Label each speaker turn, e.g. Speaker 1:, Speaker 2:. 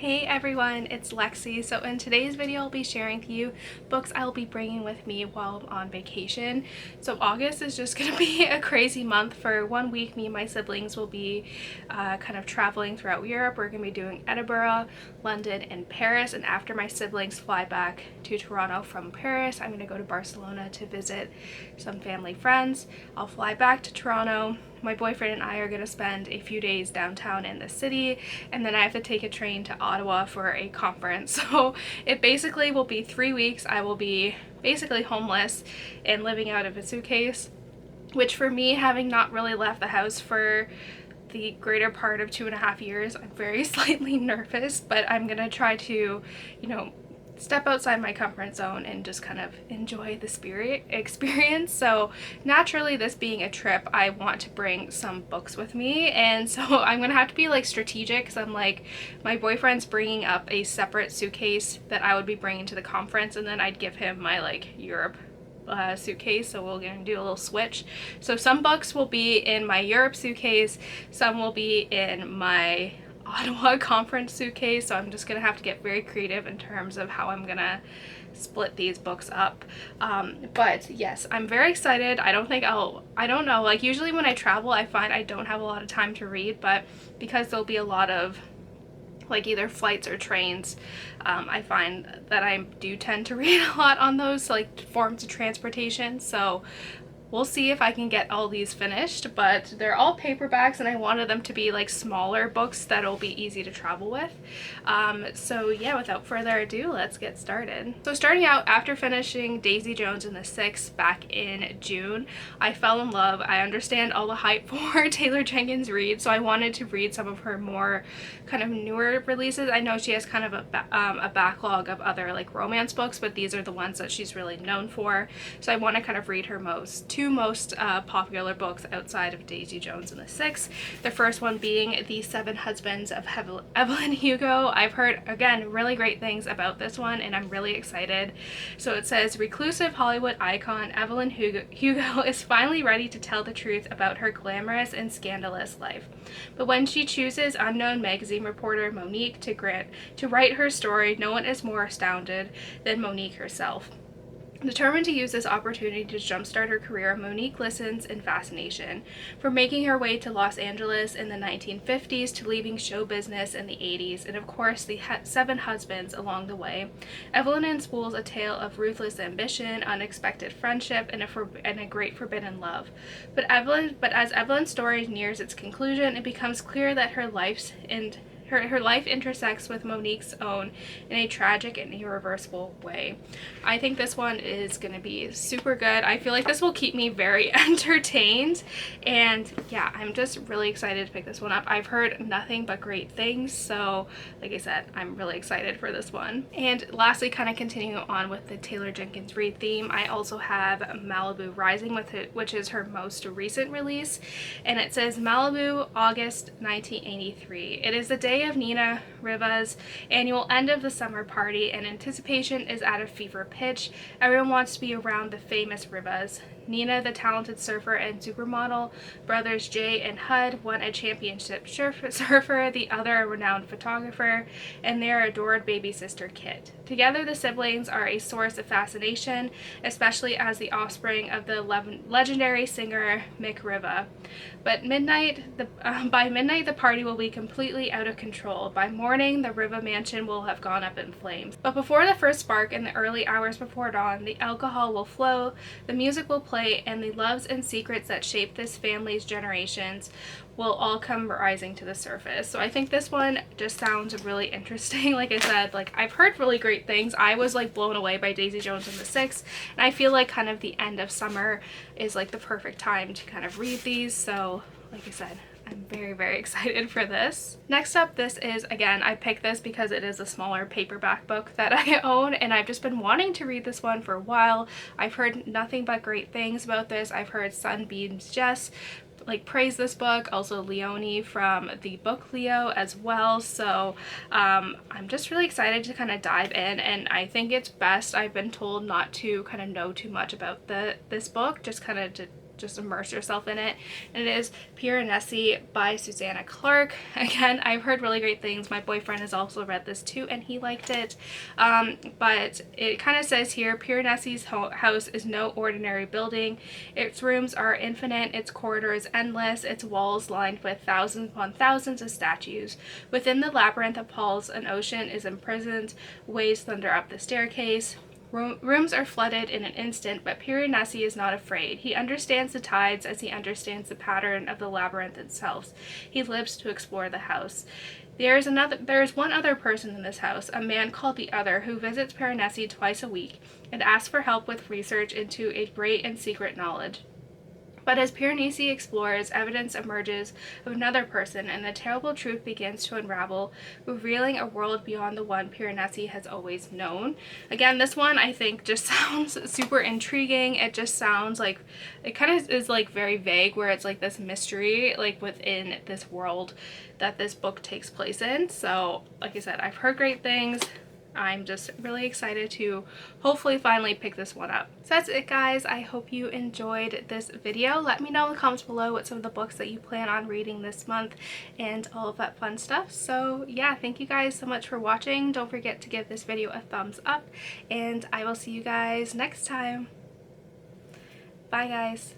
Speaker 1: Hey everyone, it's Lexie. So in today's video I'll be sharing with you books I'll be bringing with me while I'm on vacation. So August is just gonna be a crazy month. For 1 week me and my siblings will be kind of traveling throughout Europe. We're gonna be doing Edinburgh, London, and Paris, and after my siblings fly back to Toronto from Paris, I'm gonna go to Barcelona to visit some family friends. I'll fly back to Toronto. My boyfriend and I are going to spend a few days downtown in the city, and then I have to take a train to Ottawa for a conference. So it basically will be 3 weeks. I will be basically homeless and living out of a suitcase, which for me, having not really left the house for the greater part of 2.5 years, I'm very slightly nervous, but I'm going to try to, step outside my comfort zone and just kind of enjoy the spirit experience. So naturally, this being a trip, I want to bring some books with me, and so I'm gonna have to be like strategic, because I'm like, my boyfriend's bringing up a separate suitcase that I would be bringing to the conference, and then I'd give him my like Europe suitcase. So we're gonna do a little switch. So some books will be in my Europe suitcase, some will be in my Ottawa conference suitcase, so I'm just gonna have to get very creative in terms of how I'm gonna split these books up. But yes, I'm very excited. I don't know, like usually when I travel I find I don't have a lot of time to read, but because there'll be a lot of like either flights or trains, I find that I do tend to read a lot on those like forms of transportation. So we'll see if I can get all these finished, but they're all paperbacks and I wanted them to be like smaller books that'll be easy to travel with. So yeah, without further ado, let's get started. So starting out, after finishing Daisy Jones and the Six back in June, I fell in love. I understand all the hype for Taylor Jenkins Reid, so I wanted to read some of her more kind of newer releases. I know she has kind of a backlog of other like romance books, but these are the ones that she's really known for. So I want to kind of read her two most popular books outside of Daisy Jones and the Six. The first one being The Seven Husbands of Evelyn Hugo. I've heard, again, really great things about this one, and I'm really excited. So it says, reclusive Hollywood icon Evelyn Hugo is finally ready to tell the truth about her glamorous and scandalous life. But when she chooses unknown magazine reporter Monique to write her story, no one is more astounded than Monique herself. Determined to use this opportunity to jumpstart her career, Monique listens in fascination. From making her way to Los Angeles in the 1950s to leaving show business in the 80s, and of course the seven husbands along the way, Evelyn unspools a tale of ruthless ambition, unexpected friendship, and a great forbidden love. But as Evelyn's story nears its conclusion, it becomes clear that her life intersects with Monique's own in a tragic and irreversible way. I think this one is going to be super good. I feel like this will keep me very entertained, and yeah, I'm just really excited to pick this one up. I've heard nothing but great things, so like I said, I'm really excited for this one. And lastly, kind of continuing on with the Taylor Jenkins Reid theme, I also have Malibu Rising, which is her most recent release, and it says Malibu, August 1983. It is the day of Nina Riva's annual end of the summer party, and anticipation is at a fever pitch. Everyone wants to be around the famous Rivas. Nina, the talented surfer and supermodel, brothers Jay and Hud, one a championship surfer, the other a renowned photographer, and their adored baby sister Kit. Together, the siblings are a source of fascination, especially as the offspring of the legendary singer Mick Riva. But by midnight, the party will be completely out of control. By morning, the Riva mansion will have gone up in flames. But before the first spark, in the early hours before dawn, the alcohol will flow, the music will play, and the loves and secrets that shape this family's generations will all come rising to the surface. So I think this one just sounds really interesting. Like I said, like I've heard really great things. I was like blown away by Daisy Jones and the Six, and I feel like kind of the end of summer is like the perfect time to kind of read these. So like I said, I'm very, very excited for this. Next up, this is, again, I picked this because it is a smaller paperback book that I own, and I've just been wanting to read this one for a while. I've heard nothing but great things about this. I've heard Sunbeam's Jess like praise this book, also Leonie from the book Leo as well. So I'm just really excited to kind of dive in, and I think it's best, I've been told, not to kind of know too much about this book, just kind of to just immerse yourself in it. And it is Piranesi by Susanna Clarke. Again, I've heard really great things. My boyfriend has also read this too and he liked it. But it kind of says here, Piranesi's house is no ordinary building. Its rooms are infinite, its corridors endless, its walls lined with thousands upon thousands of statues. Within the labyrinth of halls, an ocean is imprisoned, waves thunder up the staircase. Rooms are flooded in an instant, but Piranesi is not afraid. He understands the tides as he understands the pattern of the labyrinth itself. He lives to explore the house. There is one other person in this house, a man called the Other, who visits Piranesi twice a week and asks for help with research into a great and secret knowledge. But as Piranesi explores, evidence emerges of another person, and the terrible truth begins to unravel, revealing a world beyond the one Piranesi has always known. Again, this one I think just sounds super intriguing. It just sounds like, it kind of is like very vague, where it's like this mystery like within this world that this book takes place in. So like I said, I've heard great things. I'm just really excited to hopefully finally pick this one up. So that's it, guys. I hope you enjoyed this video. Let me know in the comments below what some of the books that you plan on reading this month and all of that fun stuff. So yeah, thank you guys so much for watching. Don't forget to give this video a thumbs up and I will see you guys next time. Bye, guys.